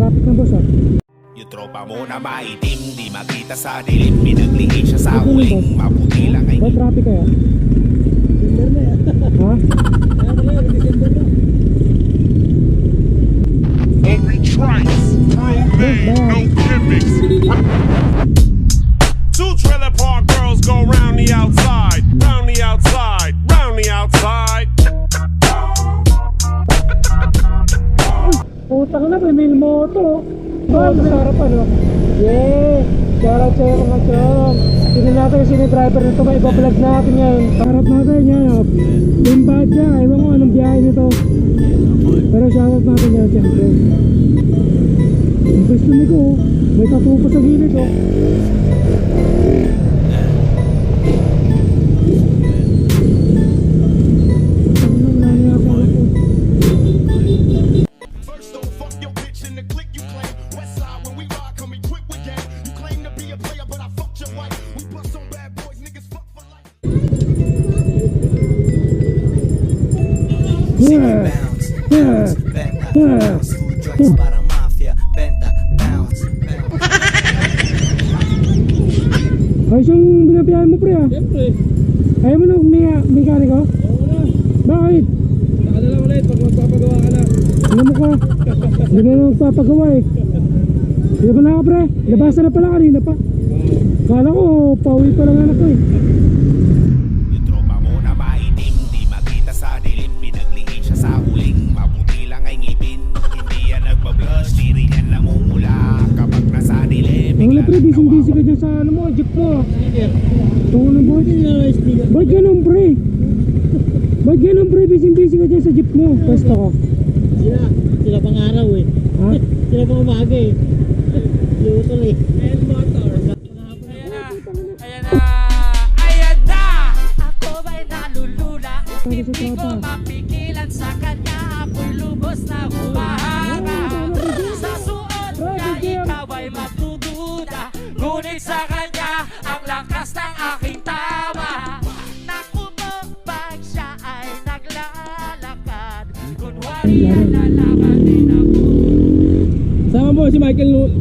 traffic na boss ah. Yung tropa mo na maitim, di makita sa dilim. Pinaglihin siya sa huling, maputi lang ay Ba't traffic kaya? December na yan. Ha? Kaya pala, December na. Only trice, no gimmicks. Two trailer park girls go round the outside, round the outside, round the outside. Putang na, may moto. Bal, sa harapan oh. Yeah! Shoutout sa'yo mga chong. Tignan natin yung sino driver nito, may iba-vlog natin yan. Harap natin yan oh. Limbadya, ewan ko anong biyahe nito. Pero shoutout natin yan siyempre. Ang gusto ni ko, may tattoo pa sa gilid oh. First don't fuck your bitch in the click you claim. West side when we ride, come equipped with game. You claim to be a player, but I fucked your wife. We bust on bad boys, niggas fuck for life. Yeah! Yeah! Yeah! Parang mafia, benta, bounce, bounce. Ayos yung binabiyahe mo pre ah. Siyempre. Ayaw mo na mekaniko? Oo na. Bakit? Saka na lang ulit pag magpapagawa ka na. Ano mo ka? Hindi mo na magpapagawa eh. Hindi ba na ka pre? Labasa na pala kanina pa. Kala ko, pauwi pa lang anak ko eh. yung tropa mo na maitim, di makita sa dilim. Pinaglihin siya sa huling, maputi lang ay ngipin. Hindi yan nagbablush, di rin yan namumula. Kapag nasa dilim, Ang wala pre, busy ka dyan sa ano mo, jeep mo. Sticker. Tungo na boy. Hindi na sticker. Ba't ganun pre? Ba't ganun pre, busy ka dyan sa jeep mo? Pwesto ko. Sila pang araw eh. Ha? Sila pang umaga eh. Lutol eh. And motor. Ayan na! Ayan na! Ako ba'y nalulula? Hindi ko mapigilan sa kanya. Ako'y lubos na humahanga. Sa suot niya ikaw ay matududa. Ngunit sa kanya ang lakas ng aking tama. Naku mo pag siya ay naglalakad. Kunwari ay lalakad din ako. Sama mo si Michael